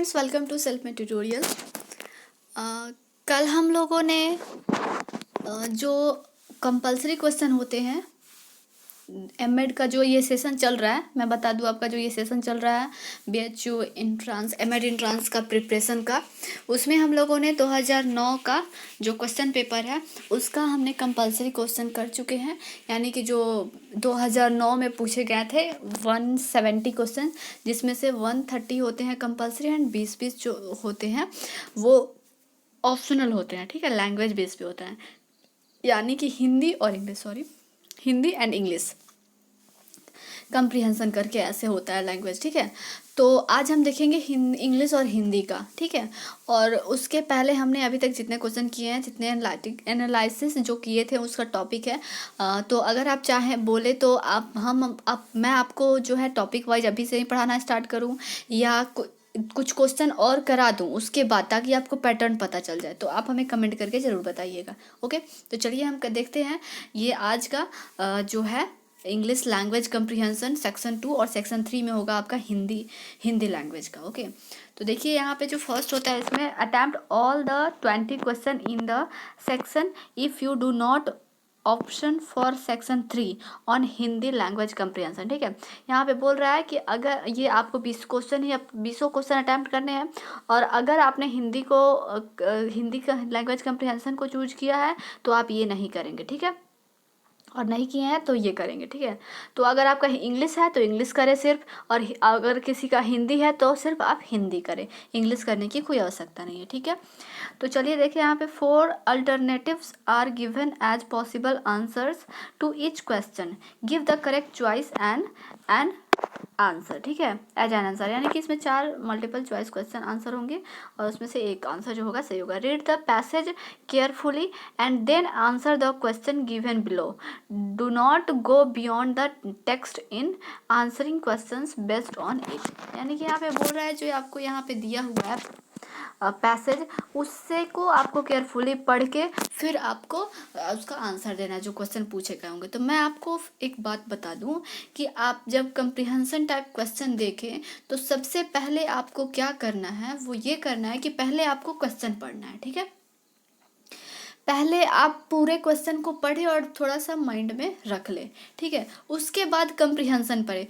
Friends, welcome to self made tutorial. कल हम लोगों ने जो कंपलसरी क्वेश्चन होते हैं एमएड का जो ये सेशन चल रहा है, मैं बता दूं आपका जो ये सेशन चल रहा है बीएचयू इंट्रांस एमएड इंट्रांस का प्रिपरेशन का, उसमें हम लोगों ने 2009 का जो क्वेश्चन पेपर है उसका हमने कंपलसरी क्वेश्चन कर चुके हैं। यानी कि जो 2009 में पूछे गए थे 170 क्वेश्चन, जिसमें से 130 होते हैं कंपलसरी एंड 20 जो होते हैं वो ऑप्शनल होते हैं। ठीक है, लैंग्वेज बेस पे होता है, यानी कि हिंदी और English, Hindi and English comprehension करके ऐसे होता है लैंग्वेज। ठीक है, तो आज हम देखेंगे इंग्लिश और हिंदी का। ठीक है, और उसके पहले हमने अभी तक जितने क्वेश्चन किए हैं, जितने एनालिसिस जो किए थे उसका टॉपिक है। तो अगर आप चाहें बोले तो मैं आपको जो है टॉपिक वाइज अभी से ही पढ़ाना स्टार्ट करूं या कुछ क्वेश्चन और करा दूं उसके बाद, ताकि आपको पैटर्न पता चल जाए। तो आप हमें कमेंट करके ज़रूर बताइएगा। ओके, तो चलिए हम देखते हैं ये आज का जो है इंग्लिश लैंग्वेज कंप्रीहेंशन सेक्शन 2 और सेक्शन 3 में होगा आपका हिंदी लैंग्वेज का। ओके, तो देखिए यहाँ पे जो फर्स्ट होता है इसमें attempt all the 20 question in the section if you do not option for section 3 on Hindi language comprehension. ठीक है, यहाँ पे बोल रहा है कि अगर ये आपको 20 क्वेश्चन या 20 क्वेश्चन अटैम्प्ट करने हैं और अगर आपने हिंदी का लैंग्वेज कंप्रीहेंशन को चूज किया है तो आप ये नहीं करेंगे। ठीक है, और नहीं किए हैं तो ये करेंगे। ठीक है, तो अगर आपका इंग्लिश है तो इंग्लिश करें सिर्फ, और अगर किसी का हिंदी है तो सिर्फ आप हिंदी करें, इंग्लिश करने की कोई आवश्यकता नहीं है। ठीक है, तो चलिए देखिए यहाँ पे 4 alternatives are given as possible answers to each question, give the correct choice and answer. ठीक है, एज एन आंसर, यानी कि इसमें 4 मल्टीपल चॉइस क्वेश्चन आंसर होंगे और उसमें से एक आंसर जो होगा सही होगा। Read the passage carefully and then answer the question given below. Do not go beyond the text in answering questions based on it. यानी कि यहाँ पे बोल रहा है जो आपको यहाँ पे दिया हुआ है पैसेज, उससे को आपको केयरफुली पढ़ के फिर आपको उसका आंसर देना है जो क्वेश्चन पूछे गए होंगे। तो मैं आपको एक बात बता दूं कि आप जब कंप्रीहेंशन टाइप क्वेश्चन देखें तो सबसे पहले आपको क्या करना है, वो ये करना है कि पहले आपको क्वेश्चन पढ़ना है। ठीक है, पहले आप पूरे क्वेश्चन को पढ़े और थोड़ा सा माइंड में रख ले। ठीक है, उसके बाद कंप्रीहेंशन पढ़े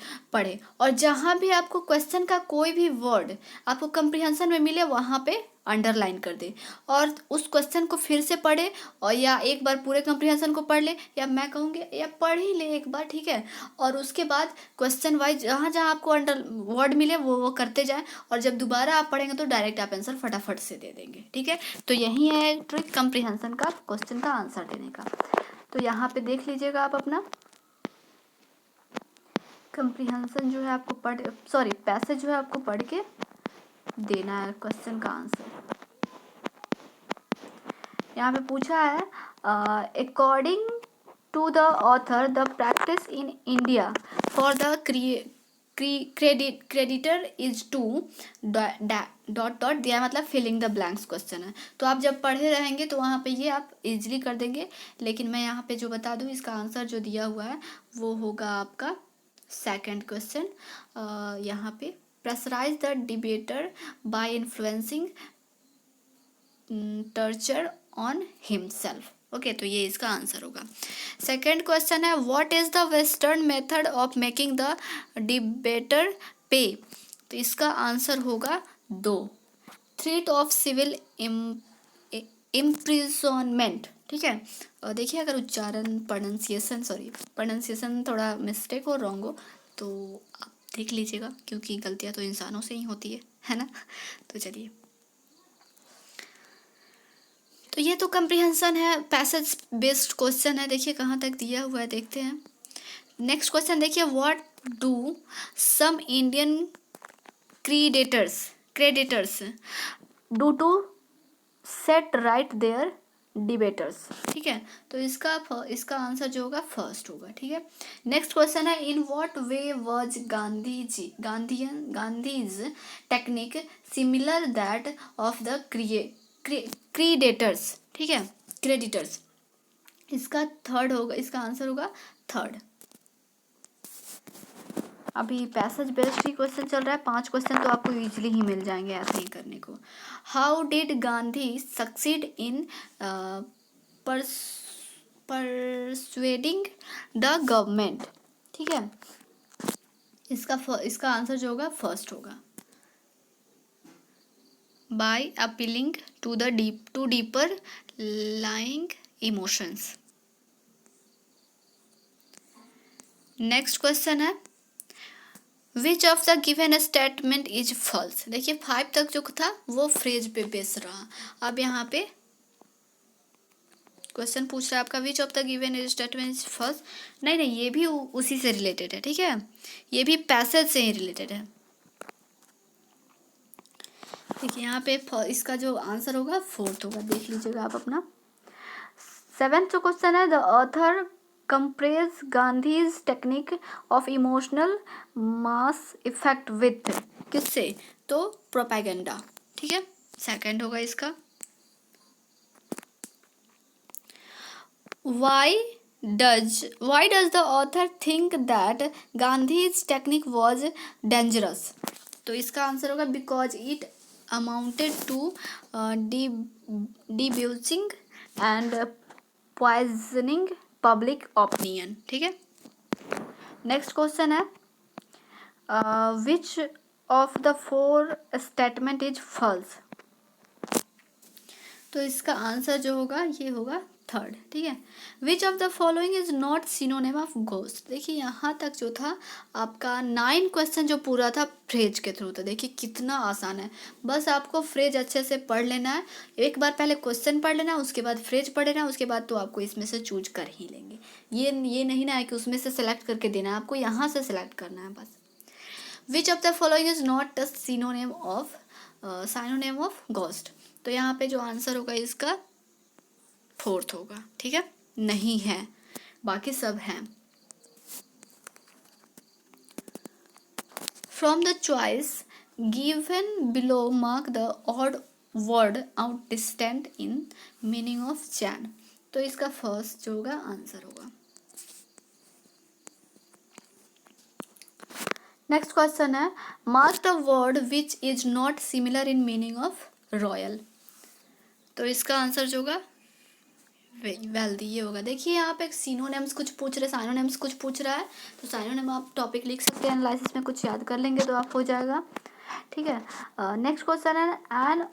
और जहाँ भी आपको क्वेश्चन का कोई भी वर्ड आपको कंप्रीहेंशन में मिले वहाँ पे अंडरलाइन कर दे और उस क्वेश्चन को फिर से पढ़े, और या एक बार पूरे कंप्रीहेंशन को पढ़ ले, या मैं कहूँगी या पढ़ ही ले एक बार। ठीक है, और उसके बाद क्वेश्चन वाइज जहाँ जहाँ आपको अंडर वर्ड मिले वो करते जाएं, और जब दोबारा आप पढ़ेंगे तो डायरेक्ट आप आंसर फटाफट से दे देंगे। ठीक है, तो यही है ट्रिक कंप्रीहेंशन का क्वेश्चन का आंसर देने का। तो यहाँ पे देख लीजिएगा आप अपना कंप्रीहेंशन जो है आपको पैसेज जो है आपको पढ़ के देना है क्वेश्चन का आंसर। यहाँ पे पूछा है according to the author the practice in India for the creditor is to dot दिया, मतलब फिलिंग द ब्लैंक्स क्वेश्चन है। तो आप जब पढ़े रहेंगे तो वहाँ पे ये आप इजीली कर देंगे, लेकिन मैं यहाँ पे जो बता दूँ इसका आंसर जो दिया हुआ है वो होगा आपका सेकंड क्वेश्चन। यहाँ पे pressurise the debater by influencing torture on himself. Okay, तो ये इसका आंसर होगा। सेकंड क्वेश्चन है what is the western method of making the debater pay. तो इसका आंसर होगा 2, थ्रेट ऑफ सिविल इम्प्रिजनमेंट। ठीक है, और देखिए अगर उच्चारण प्रोनाउंसिएशन थोड़ा मिस्टेक हो, रॉन्ग हो तो आप देख लीजिएगा, क्योंकि गलतियाँ तो इंसानों से ही होती है ना। तो चलिए, तो ये तो कंप्रीहेंशन है, पैसेज बेस्ड क्वेश्चन है। देखिए कहाँ तक दिया हुआ है, देखते हैं। नेक्स्ट क्वेश्चन देखिए, what do some Indian creditors do to set right their debtors. ठीक है, तो इसका आंसर जो होगा फर्स्ट होगा। ठीक है, नेक्स्ट क्वेश्चन है in what way was Gandhi's technique similar that of the creditors. ठीक है, क्रेडिटर्स, इसका आंसर होगा थर्ड। अभी पैसेज बेस्ड ही क्वेश्चन चल रहा है, 5 क्वेश्चन तो आपको इजीली ही मिल जाएंगे ऐसे ही करने को। How did Gandhi succeed in persuading the government, ठीक है। इसका आंसर जो होगा फर्स्ट होगा, by appealing to deeper lying emotions. Next question है which of the given statement is false. देखिए 5 तक जो था वो फ्रेज पे बेस रहा, अब यहाँ पे क्वेश्चन पूछ रहा है आपका which of the given statement is false. नहीं नहीं, ये भी उसी से रिलेटेड है, ठीक है, ये भी पैसेज से ही रिलेटेड है। देखिए यहाँ पे इसका जो आंसर होगा फोर्थ होगा, देख लीजिएगा आप अपना। 7th जो क्वेश्चन है the author compares Gandhi's technique of emotional mass effect with, किससे, तो प्रोपेगेंडा, ठीक है, सेकंड होगा इसका। Why does the author think that Gandhi's technique was dangerous? तो इसका आंसर होगा because it amounted to debasing and poisoning public opinion, ठीक है। नेक्स्ट क्वेश्चन है which of the 4 statement is false। तो इसका आंसर जो होगा ये होगा थर्ड, ठीक है। Which of the following is not synonym of ghost. देखिए यहाँ तक जो था आपका 9 क्वेश्चन जो पूरा था फ्रेज के थ्रू था। देखिए कितना आसान है, बस आपको फ्रेज अच्छे से पढ़ लेना है, एक बार पहले क्वेश्चन पढ़ लेना है, उसके बाद फ्रेज पढ़ लेना है, उसके बाद तो आपको इसमें से चूज कर ही लेंगे। ये नहीं ना है कि उसमें से सेलेक्ट करके देना है, आपको यहाँ से सेलेक्ट करना है बस। विच of the following is not the synonym of ghost. तो यहाँ पे जो आंसर होगा इसका फोर्थ होगा, ठीक है, नहीं है, बाकी सब हैं। From the choice given below mark the odd word out distant in meaning of chain. तो इसका फर्स्ट जो होगा आंसर होगा। नेक्स्ट क्वेश्चन है mark the word which is not similar in meaning of royal. तो इसका आंसर जो होगा वेल्दी ये होगा। देखिए यहाँ पे सिनोनिम्स कुछ पूछ रहे, साइनोनिम्स कुछ पूछ रहा है, तो साइनोनिम आप टॉपिक लिख सकते हैं, एनालिसिस में कुछ याद कर लेंगे तो आप हो जाएगा, ठीक है। नेक्स्ट क्वेश्चन है an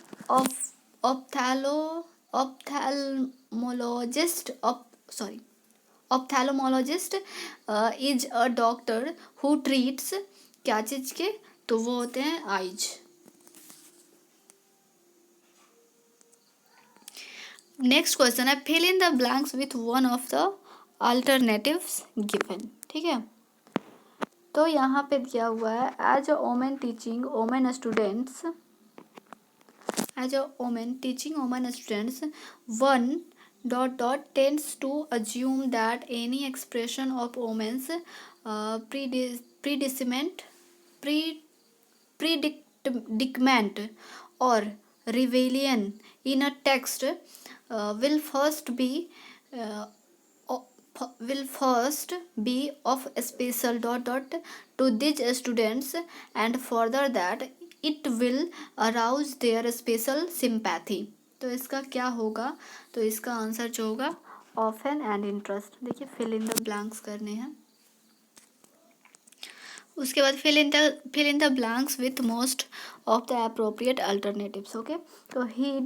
ophthalmologist is a doctor who treats क्या चीज़ के, तो वो होते हैं आइज। नेक्स्ट क्वेश्चन है fill in the blanks with one of the alternatives given, ठीक है। तो यहाँ पे दिया हुआ है as a women teaching women students one tends to assume that any expression of women's predicament or rebellion in a text will first be of special to these students, and further that it will arouse their special sympathy। तो इसका क्या होगा, तो इसका answer जो होगा often and interest. देखिए fill in the blanks करने हैं, उसके बाद fill in the blanks with most of the appropriate alternatives, okay. तो he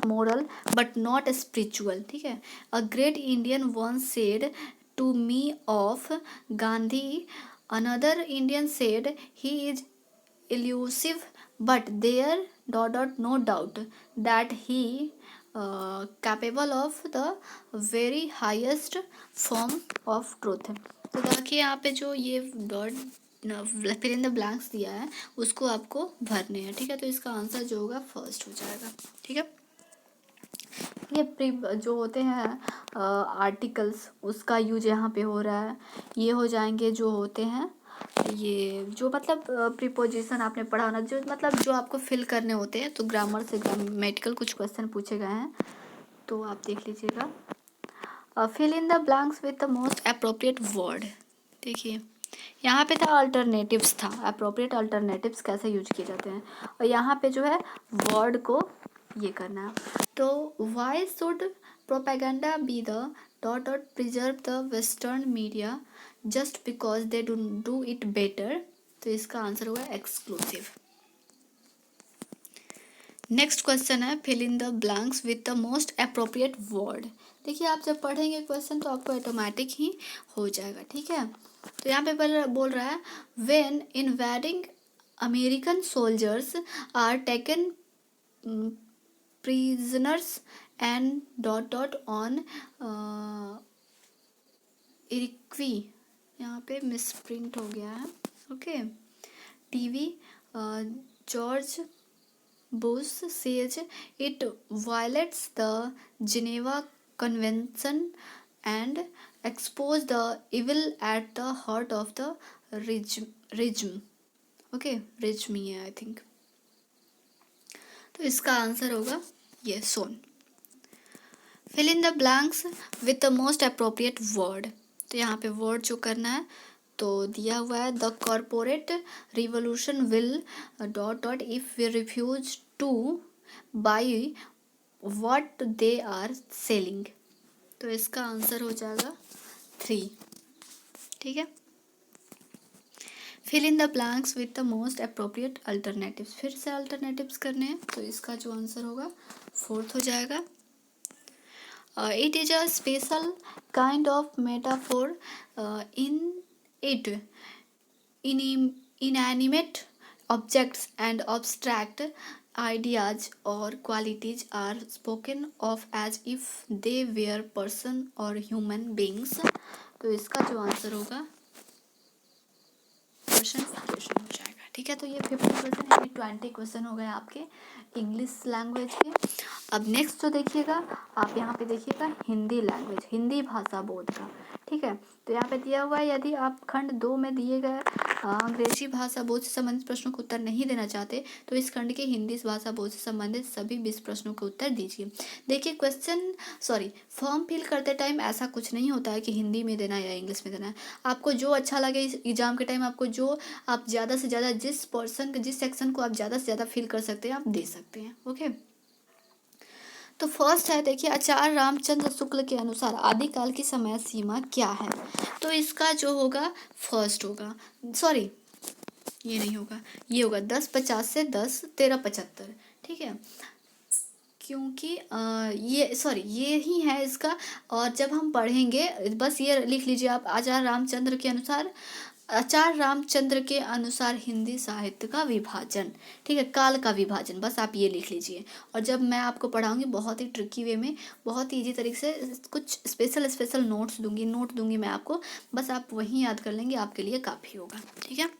moral but not spiritual, ठीक है। A great Indian once said to me of Gandhi, another Indian said he is elusive, but there no doubt that he capable of the very highest form of truth। तो देखिए यहाँ पे जो ये fill in the blanks दिया है उसको आपको भरने हैं, ठीक है। तो इसका आंसर जो होगा फर्स्ट हो जाएगा, ठीक है। ये जो होते हैं आर्टिकल्स उसका यूज यहाँ पे हो रहा है, ये हो जाएंगे जो होते हैं ये जो मतलब प्रीपोजिशन आपने पढ़ा होना, जो मतलब जो आपको फिल करने होते हैं, तो ग्रामर से ग्रामेटिकल कुछ क्वेश्चन पूछे गए हैं, तो आप देख लीजिएगा। Fill in the blanks with the most appropriate word. देखिए यहाँ पे था अल्टरनेटिव्स था, अप्रोप्रिएट अल्टरनेटिव्स कैसे यूज किए जाते हैं, और यहाँ पे जो है वर्ड को ये करना है। तो why should propaganda be the dot dot preserve the western media just because they do it better. तो इसका आंसर होगा एक्सक्लूसिव। नेक्स्ट क्वेश्चन है fill in the blanks with the most appropriate word. देखिए आप जब पढ़ेंगे क्वेश्चन तो आपको ऑटोमेटिक ही हो जाएगा, ठीक है। तो यहाँ पे बोल रहा है when invading American soldiers are taken prisoners and dot dot on Iraqi, यहाँ पे मिसप्रिंट हो गया है, okay. TV George Bush says it violates the Geneva Convention and expose the evil at the heart of the regime, okay, regime है I think. तो इसका answer होगा ये सोन। Fill in the blanks with the most appropriate word. तो यहाँ पे word जो करना है तो दिया हुआ है the corporate revolution will dot dot if we refuse to buy what they are selling. तो इसका आंसर हो जाएगा 3, ठीक है। Fill in the blanks with the most appropriate alternatives, फिर से अल्टरनेटिव्स करने हैं तो इसका जो आंसर होगा 4th हो जाएगा। It is a special kind of metaphor in it inanimate objects and abstract ideas or qualities are spoken of as if they were person or human beings। तो इसका जो आंसर होगा पर्सनिफिकेशन हो जाएगा, ठीक है। तो ये 50% यानी 20 क्वेश्चन हो गए आपके इंग्लिश लैंग्वेज के। अब नेक्स्ट जो देखिएगा आप यहाँ पे देखिएगा हिंदी लैंग्वेज, हिंदी भाषा बोध का, ठीक है। तो यहाँ पे दिया हुआ है यदि आप खंड 2 में दिए गए अंग्रेजी भाषा बोध से संबंधित प्रश्नों को उत्तर नहीं देना चाहते तो इस खंड के हिंदी भाषा बोध से संबंधित सभी 20 प्रश्नों के उत्तर दीजिए। देखिए फॉर्म फिल करते टाइम ऐसा कुछ नहीं होता है कि हिंदी में देना है या इंग्लिश में देना है। आपको जो अच्छा लगे इस एग्जाम के टाइम, आपको जो आप ज़्यादा से ज़्यादा जिस सेक्शन को आप ज़्यादा से ज़्यादा फिल कर सकते हैं आप दे सकते हैं, ओके। तो फर्स्ट है देखिए आचार्य रामचंद्र शुक्ल के अनुसार आदिकाल की समय सीमा क्या है। तो इसका जो होगा फर्स्ट होगा, सॉरी ये नहीं होगा, ये होगा 1050 से 101375, ठीक है। क्योंकि ये ही है इसका। और जब हम पढ़ेंगे बस ये लिख लीजिए आप आचार्य रामचंद्र के अनुसार हिंदी साहित्य का विभाजन, ठीक है, काल का विभाजन, बस आप ये लिख लीजिए। और जब मैं आपको पढ़ाऊंगी बहुत ही ट्रिकी वे में, बहुत ही ईजी तरीके से कुछ स्पेशल नोट दूंगी मैं आपको, बस आप वही याद कर लेंगे, आपके लिए काफ़ी होगा, ठीक है।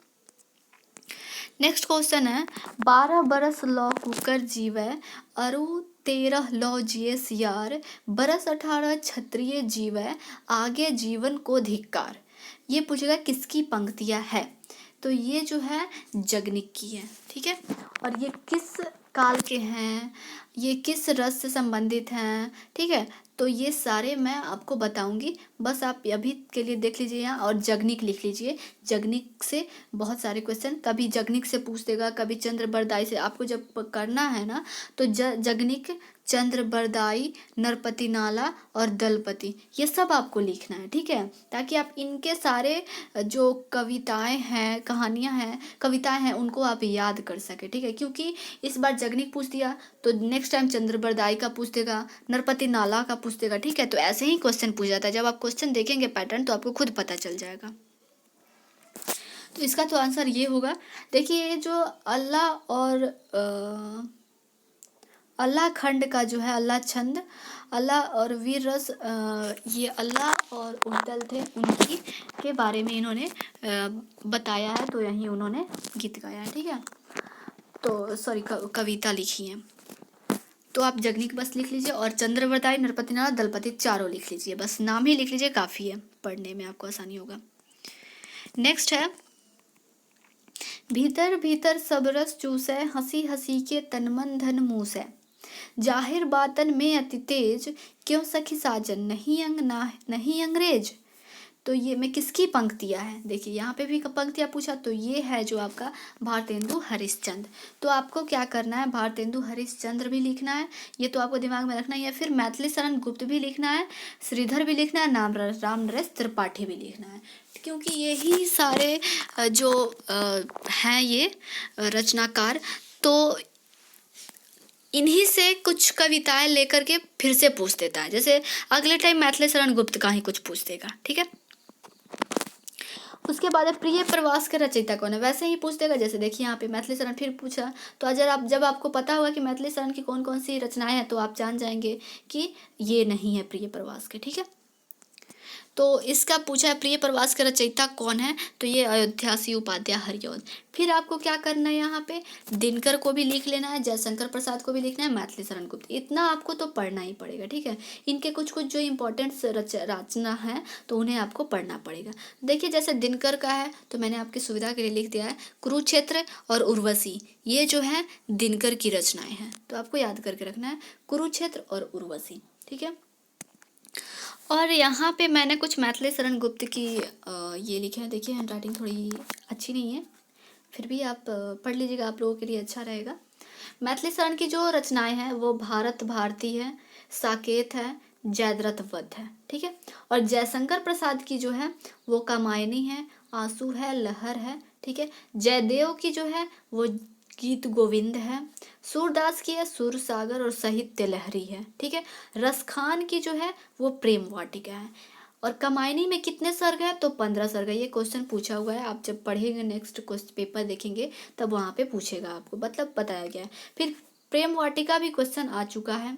नेक्स्ट क्वेश्चन है 12 बरस लौ कुकर जीवै अरु 13 लौ जियस यार बरस 18 क्षत्रिय जीवै आगे जीवन को धिक्कार। ये पूछेगा किसकी पंक्तियाँ है। तो ये जो है जगनिक की है, ठीक है। और ये किस काल के हैं, ये किस रस से संबंधित हैं, ठीक है। तो ये सारे मैं आपको बताऊंगी, बस आप अभी के लिए देख लीजिए यहाँ और जगनिक लिख लीजिए। जगनिक से बहुत सारे क्वेश्चन, कभी जगनिक से पूछ देगा, कभी चंद्र बरदाई से। आपको जब करना है ना तो जगनिक, चंद्र बरदाई, नरपति नाला और दलपति, ये सब आपको लिखना है, ठीक है, ताकि आप इनके सारे जो कविताएं हैं, कविताएं हैं उनको आप याद कर सके, ठीक है। क्योंकि इस बार जगनिक पूछ दिया तो नेक्स्ट टाइम चंद्र बरदाई का पूछ देगा, नरपति नाला का पूछ देगा, ठीक है। तो ऐसे ही क्वेश्चन पूछ जाता है। जब आप क्वेश्चन देखेंगे पैटर्न तो आपको खुद पता चल जाएगा। तो इसका तो आंसर ये होगा। देखिए ये जो अल्लाह खंड का जो है अल्लाह छंद, अल्लाह और वीर रस, ये अल्लाह और उद्दल थे, उनकी के बारे में इन्होंने बताया है। तो यहीं उन्होंने गीत गाया है, ठीक है। तो सॉरी कविता लिखी है। तो आप जगनिक बस लिख लीजिए और चंद्र बरदाई, नरपति नाला, दलपति चारों लिख लीजिए, बस नाम ही लिख लीजिए, काफ़ी है, पढ़ने में आपको आसानी होगा। नेक्स्ट है भीतर भीतर सब रस चूसै हंसी हंसी के तन मन धन मूसै जाहिर बातन में अति तेज क्यों सखी साजन नहीं अंग्रेज। तो ये में किसकी पंक्तियाँ हैं, देखिए यहाँ पे भी पंक्तियाँ पूछा, तो ये है जो आपका भारतेंदु हरिश्चंद्र। तो आपको क्या करना है, भारतेंदु हरिश्चंद्र भी लिखना है, ये तो आपको दिमाग में रखना ही है। फिर मैथिली शरण गुप्त भी लिखना है, श्रीधर भी लिखना है, रामनरेश त्रिपाठी भी लिखना है, क्योंकि यही सारे जो हैं ये रचनाकार, तो इन्हीं से कुछ कविताएं लेकर के फिर से पूछ देता है। जैसे अगले टाइम मैथिली शरण गुप्त का ही कुछ पूछ देगा, ठीक है। उसके बाद प्रिय प्रवास के रचयिता कौन है, वैसे ही पूछ देगा। जैसे देखिए यहाँ पे मैथिली शरण फिर पूछा, तो अगर जब आपको पता होगा कि मैथिली शरण की कौन कौन सी रचनाएं हैं, तो आप जान जाएंगे कि ये नहीं है प्रिय प्रवास के, ठीक है। तो इसका पूछा है प्रिय प्रवास का रचयिता कौन है, तो ये अयोध्यासी उपाध्याय हरिऔध। फिर आपको क्या करना है, यहाँ पे दिनकर को भी लिख लेना है, जयशंकर प्रसाद को भी लिखना है, मैथिली शरण गुप्त, इतना आपको तो पढ़ना ही पड़ेगा, ठीक है। इनके कुछ कुछ जो इम्पोर्टेंट रचना है तो उन्हें आपको पढ़ना पड़ेगा। देखिए जैसे दिनकर का है, तो मैंने आपकी सुविधा के लिए लिख दिया है कुरुक्षेत्र और उर्वशी, ये जो है दिनकर की रचनाएं हैं, तो आपको याद करके रखना है कुरुक्षेत्र और उर्वशी, ठीक है। और यहाँ पे मैंने कुछ मैथिली शरण गुप्त की ये लिखे हैं, देखिए हैंड राइटिंग थोड़ी अच्छी नहीं है, फिर भी आप पढ़ लीजिएगा, आप लोगों के लिए अच्छा रहेगा। मैथिली शरण की जो रचनाएं हैं वो भारत भारती है, साकेत है, जयद्रथ वध है, ठीक है। और जयशंकर प्रसाद की जो है वो कामायनी है, आंसू है, लहर है, ठीक है। जयदेव की जो है वो गीत गोविंद है, सूरदास की है सुर सागर और साहित्य लहरी है, ठीक है। रसखान की जो है वो प्रेम वाटिका है। और कमायनी में कितने सर्ग है, तो 15 सर्ग है। ये क्वेश्चन पूछा हुआ है, आप जब पढ़ेंगे नेक्स्ट क्वेश्चन पेपर देखेंगे तब वहाँ पे पूछेगा आपको, मतलब बताया गया है। फिर प्रेम वाटिका भी क्वेश्चन आ चुका है,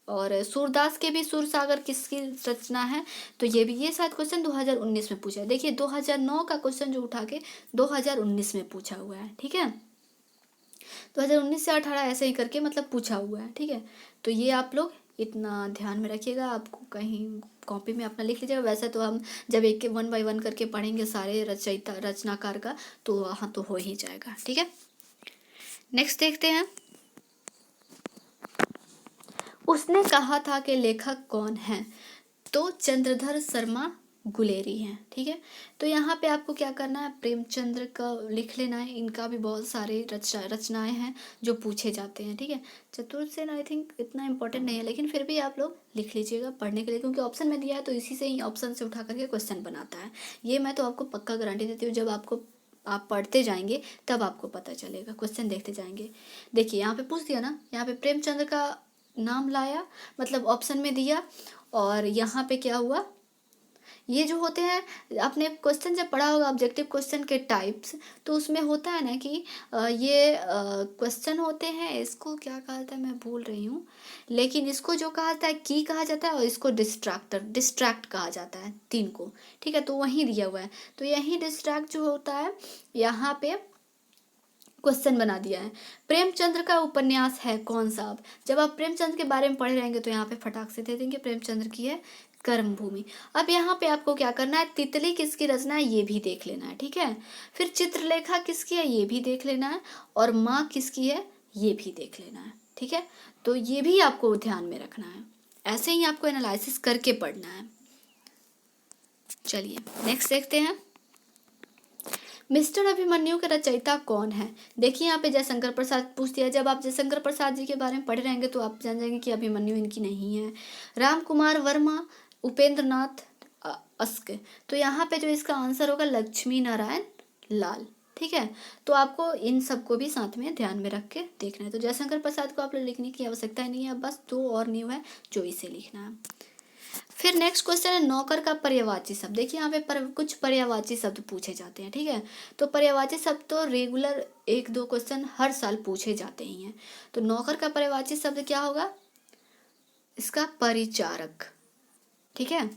और सूरदास के भी सुर सागर किसकी रचना है, तो ये भी, ये शायद क्वेश्चन 2019 में पूछा है। देखिए 2009 का क्वेश्चन जो उठा के 2019 में पूछा हुआ है, ठीक है। 2019 से 18 ऐसे ही करके मतलब पूछा हुआ है, ठीक है। तो ये आप लोग इतना ध्यान में रखिएगा, आपको कहीं कॉपी में अपना लिख लीजिएगा। वैसे तो हम जब एक 1 बाय 1 करके पढ़ेंगे सारे रचयिता रचनाकार का, तो वहाँ तो हो ही जाएगा, ठीक है। नेक्स्ट देखते हैं, उसने कहा था कि लेखक कौन है, तो चंद्रधर शर्मा गुलेरी हैं, ठीक है। तो यहाँ पे आपको क्या करना है, प्रेमचंद्र का लिख लेना है, इनका भी बहुत सारे रचनाएं हैं जो पूछे जाते हैं, ठीक है। चतुर्सेन आई थिंक इतना इंपॉर्टेंट नहीं है, लेकिन फिर भी आप लोग लिख लीजिएगा पढ़ने के लिए, क्योंकि ऑप्शन में दिया है तो इसी से ही ऑप्शन से उठा करके क्वेश्चन बनाता है। ये मैं तो आपको पक्का गारंटी देती हूँ, जब आप पढ़ते जाएंगे तब आपको पता चलेगा, क्वेश्चन देखते जाएंगे। देखिए यहाँ पे पूछ दिया ना, यहाँ पे प्रेमचंद्र का नाम लाया, मतलब ऑप्शन में दिया, और यहाँ पे क्या हुआ, ये जो होते हैं आपने क्वेश्चन जब पढ़ा होगा ऑब्जेक्टिव क्वेश्चन के टाइप्स, तो उसमें होता है ना कि ये क्वेश्चन होते हैं, इसको क्या कहा जाता है मैं भूल रही हूँ, लेकिन इसको जो कहा जाता है की कहा जाता है, और इसको डिस्ट्रैक्ट कहा जाता है, 3 को, ठीक है। तो वहीं दिया हुआ है, तो यही डिस्ट्रैक्ट जो होता है यहाँ पे क्वेश्चन बना दिया है। प्रेमचंद्र का उपन्यास है कौन सा, अब जब आप प्रेमचंद्र के बारे में पढ़े रहेंगे तो यहाँ पे फटाक से दे देंगे, प्रेमचंद्र की है कर्मभूमि। अब यहाँ पे आपको क्या करना है, तितली किसकी रचना है ये भी देख लेना है, ठीक है। फिर चित्रलेखा किसकी है ये भी देख लेना है, और माँ किसकी है ये भी देख लेना है, ठीक है। तो ये भी आपको ध्यान में रखना है, ऐसे ही आपको एनालिसिस करके पढ़ना है। चलिए नेक्स्ट देखते हैं, मिस्टर अभिमन्यु के रचयिता कौन है। देखिए यहाँ पे जयशंकर प्रसाद पूछ दिया, जब आप जयशंकर प्रसाद जी के बारे में पढ़े रहेंगे तो आप जान जाएंगे कि अभिमन्यु इनकी नहीं है। राम कुमार वर्मा, उपेंद्र नाथ अस्क, तो यहाँ पे जो इसका आंसर होगा लक्ष्मी नारायण लाल, ठीक है। तो आपको इन सबको भी साथ में ध्यान में रख के देखना है। तो जयशंकर प्रसाद को आप लोग लिखने की आवश्यकता ही नहीं है, बस 2 और न्यू है जो इसे लिखना है। फिर नेक्स्ट क्वेश्चन है नौकर का पर्यायवाची शब्द। देखिए यहाँ पे कुछ पर्यायवाची शब्द पूछे जाते हैं, ठीक है। तो पर्यायवाची शब्द तो रेगुलर 1-2 क्वेश्चन हर साल पूछे जाते ही हैं। तो नौकर का पर्यायवाची शब्द क्या होगा, इसका परिचारक, ठीक है।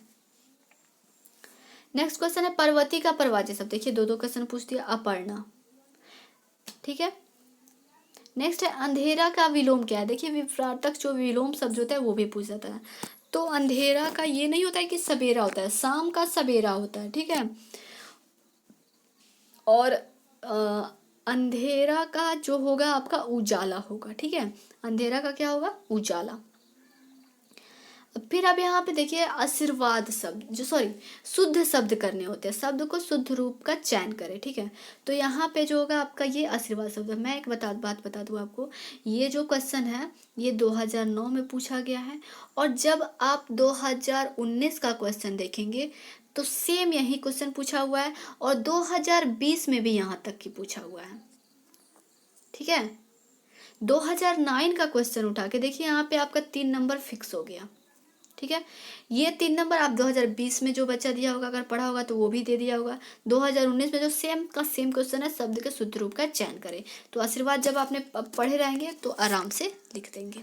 नेक्स्ट क्वेश्चन है पर्वती का पर्यायवाची शब्द। देखिए 2-2 क्वेश्चन पूछ दिया, अपर्णा, ठीक है। नेक्स्ट है अंधेरा का विलोम क्या है। देखिए विपरार्थक जो विलोम शब्द होता है वो भी पूछ जाता है। तो अंधेरा का ये नहीं होता है कि सवेरा होता है, शाम का सवेरा होता है, ठीक है। और अंधेरा का जो होगा आपका उजाला होगा, ठीक है। अंधेरा का क्या होगा, उजाला। फिर अब यहाँ पे देखिए आशीर्वाद शब्द, जो सॉरी शुद्ध शब्द करने होते हैं, शब्द को शुद्ध रूप का चयन करें, ठीक है। तो यहाँ पे जो होगा आपका ये आशीर्वाद शब्द है। मैं एक बात बता दूँ आपको, ये जो क्वेश्चन है ये 2009 में पूछा गया है, और जब आप 2019 का क्वेश्चन देखेंगे तो सेम यही क्वेश्चन पूछा हुआ है, और 2020 में भी यहाँ तक की पूछा हुआ है, ठीक है। 2009 का क्वेश्चन उठा के देखिए, यहाँ पे आपका 3 नंबर फिक्स हो गया, ठीक है। ये 3 नंबर आप 2020 में जो बच्चा दिया होगा, अगर पढ़ा होगा तो वो भी दे दिया होगा। 2019 में जो सेम का सेम क्वेश्चन है, शब्द के शुद्ध रूप का चयन करें। तो आशीर्वाद जब आपने पढ़े रहेंगे तो आराम से लिख देंगे।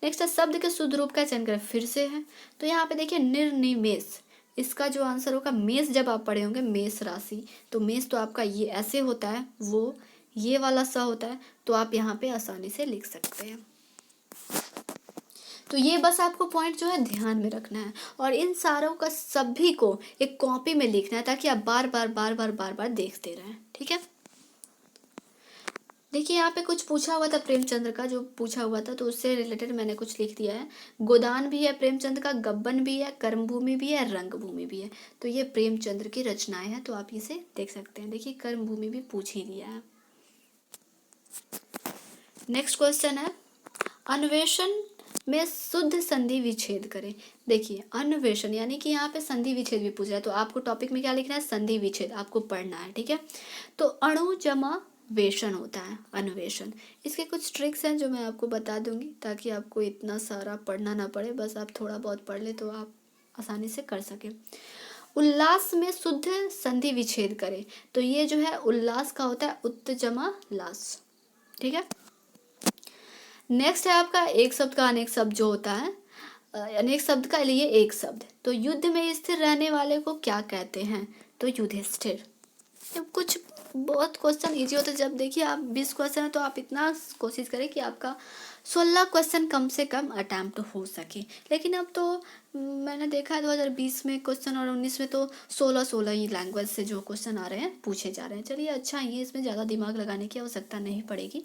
नेक्स्ट है शब्द के शुद्ध रूप का चयन करें, फिर से है। तो यहाँ पे देखिए निर्निमेष, इसका जो आंसर होगा मेष, जब आप पढ़े होंगे मेष राशि, तो मेष तो आपका ये ऐसे होता है, वो ये वाला सा होता है, तो आप यहाँ पे आसानी से लिख सकते हैं। तो ये बस आपको पॉइंट जो है ध्यान में रखना है, और इन सारों का सभी को एक कॉपी में लिखना है, ताकि आप बार बार देखते रहें, ठीक है। देखिए यहाँ पे कुछ पूछा हुआ था प्रेमचंद्र का, जो पूछा हुआ था तो उससे रिलेटेड मैंने कुछ लिख दिया है। गोदान भी है प्रेमचंद्र का, गब्बन भी है, कर्मभूमि भी है, रंगभूमि भी है। तो ये प्रेमचंद्र की रचनाएं हैं, तो आप इसे देख सकते हैं। देखिए कर्मभूमि भी पूछ ही दिया है। नेक्स्ट क्वेश्चन है अन्वेषण में शुद्ध संधि विच्छेद करें। देखिए अन्वेषण यानी कि यहाँ पे संधि विच्छेद भी पूछा है, तो आपको टॉपिक में क्या लिखना है, संधि विच्छेद आपको पढ़ना है, ठीक है। तो अणु जमा वेषण होता है अन्वेषण। इसके कुछ ट्रिक्स हैं जो मैं आपको बता दूंगी, ताकि आपको इतना सारा पढ़ना ना पड़े, बस आप थोड़ा बहुत पढ़ ले तो आप आसानी से कर सके। उल्लास में शुद्ध संधि विच्छेद करें, तो ये जो है उल्लास का होता है उत् जमा लास, ठीक है। नेक्स्ट है आपका एक शब्द का अनेक शब्द जो होता है, अनेक शब्द का लिए एक शब्द। तो युद्ध में स्थिर रहने वाले को क्या कहते हैं, तो युधिष्ठिर। कुछ बहुत क्वेश्चन इजी होते हैं, जब देखिए आप 20 क्वेश्चन है तो आप इतना कोशिश करें कि आपका 16 क्वेश्चन कम से कम अटैम्प्ट हो सके। लेकिन अब तो मैंने देखा है 2020 में क्वेश्चन और 19 में तो 16 ही लैंग्वेज से जो क्वेश्चन आ रहे हैं पूछे जा रहे हैं। चलिए अच्छा ही है, इसमें ज़्यादा दिमाग लगाने की आवश्यकता नहीं पड़ेगी,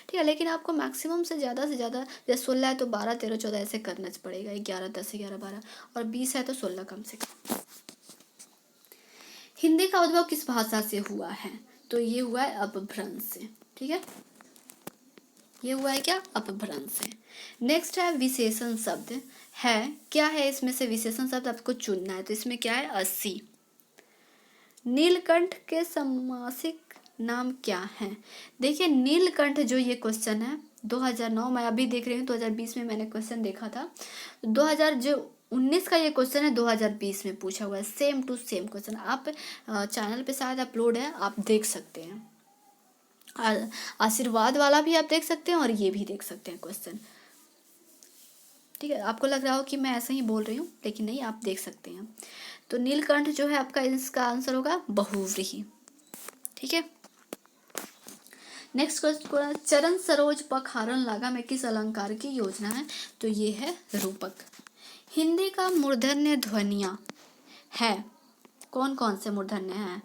ठीक है। लेकिन आपको मैक्सिमम से ज़्यादा जैसे 16 है तो 12 13 14 ऐसे करना पड़ेगा, 11 10 11 12, और 20 है तो 16 कम से कम। हिंदी का उद्भव किस भाषा से हुआ है, तो ये हुआ है अपभ्रंश से, ठीक है। ये हुआ है क्या, अपभ्रंश से। नेक्स्ट है विशेषण शब्द है, क्या है इसमें से विशेषण शब्द आपको चुनना है। तो इसमें क्या है 80। नीलकंठ के समासिक नाम क्या है। देखिए नीलकंठ जो ये क्वेश्चन है 2009, मैं अभी देख रही हूँ 2020 में मैंने क्वेश्चन देखा था, 2019 का ये क्वेश्चन है 2020 में पूछा हुआ है, सेम टू सेम क्वेश्चन। आप चैनल पे शायद अपलोड है, आप देख सकते हैं। आशीर्वाद वाला भी आप देख सकते हैं और ये भी देख सकते हैं क्वेश्चन, ठीक है। आपको लग रहा हो कि मैं ऐसे ही बोल रही हूँ, लेकिन नहीं, आप देख सकते हैं। तो नीलकंठ जो है आपका, इसका आंसर होगा बहुव्रीहि, ठीक है। नेक्स्ट क्वेश्चन, चरण सरोज पखारन लागा में किस अलंकार की योजना है, तो ये है रूपक। हिंदी का मूर्धन्य ध्वनियाँ है, कौन कौन से मूर्धन्य हैं,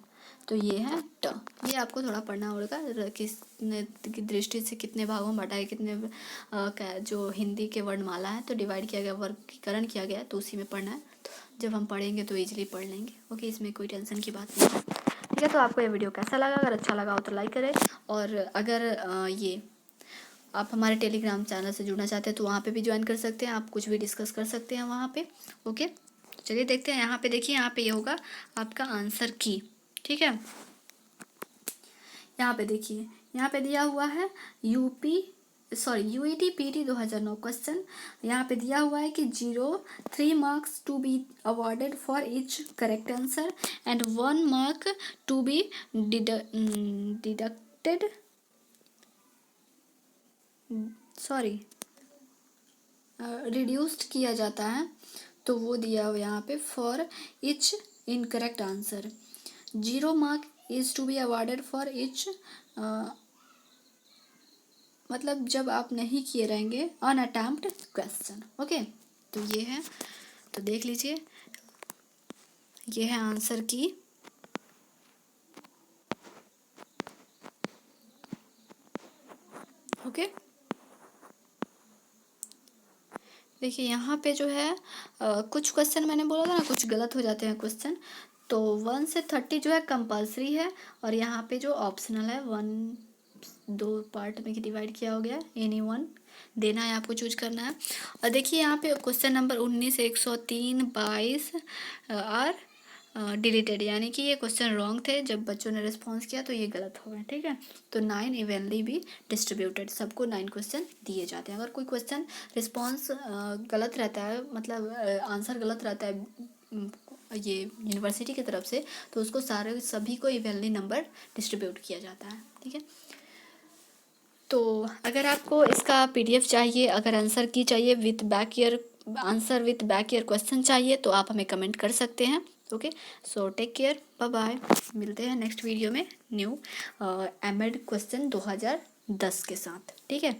तो ये है ट। ये आपको थोड़ा पढ़ना होगा, किसने की दृष्टि से कितने भागों में बांटा है, कितने जो हिंदी के वर्णमाला है तो डिवाइड किया गया, वर्गीकरण किया गया, तो उसी में पढ़ना है। तो जब हम पढ़ेंगे तो इजीली पढ़ लेंगे, ओके, इसमें कोई टेंशन की बात नहीं है, ठीक है। तो आपको ये वीडियो कैसा लगा, अगर अच्छा लगा हो तो लाइक करें, और अगर ये आप हमारे टेलीग्राम चैनल से जुड़ना चाहते हैं तो वहाँ पे भी ज्वाइन कर सकते हैं, आप कुछ भी डिस्कस कर सकते हैं वहाँ पे, ओके। चलिए देखते हैं, यहाँ पे देखिए, यहाँ पे ये होगा आपका आंसर की, ठीक है। यहाँ पे देखिए, यहाँ पे दिया हुआ है यूईटी पीटी 2009 क्वेश्चन। यहाँ पे दिया हुआ है कि 3 marks to be awarded for each correct answer and 1 mark to be deducted reduced किया जाता है, तो वो दिया हुआ यहाँ पे for each incorrect answer. 0 mark is to be awarded for each, मतलब जब आप नहीं किए रहेंगे अनअटेम्प्ट क्वेश्चन, ओके। तो ये है, तो देख लीजिए, ये है आंसर की, ओके। देखिए यहाँ पे जो है कुछ क्वेश्चन मैंने बोला था ना, कुछ गलत हो जाते हैं क्वेश्चन। तो 1 से 30 जो है कंपलसरी है, और यहाँ पे जो ऑप्शनल है 1 2 पार्ट में डिवाइड किया हो गया है, एनी वन देना है, आपको चूज करना है। और देखिए यहाँ पे क्वेश्चन नंबर 19 103 22 आर डिलीटेड, यानी कि ये क्वेश्चन रॉन्ग थे। जब बच्चों ने रिस्पॉन्स किया तो ये गलत हो गए, ठीक है। तो 9 इवनली भी डिस्ट्रीब्यूटेड, सबको 9 क्वेश्चन दिए जाते हैं। अगर कोई क्वेश्चन रिस्पॉन्स गलत रहता है, मतलब आंसर गलत रहता है ये यूनिवर्सिटी की तरफ से, तो उसको सभी को इवनली नंबर डिस्ट्रीब्यूट किया जाता है, ठीक है। तो अगर आपको इसका पीडीएफ चाहिए, अगर आंसर की चाहिए with back year answer with back year question चाहिए, तो आप हमें कमेंट कर सकते हैं। Okay, so take care, bye bye. मिलते हैं नेक्स्ट वीडियो में न्यू एमएड क्वेश्चन 2010 के साथ, ठीक है।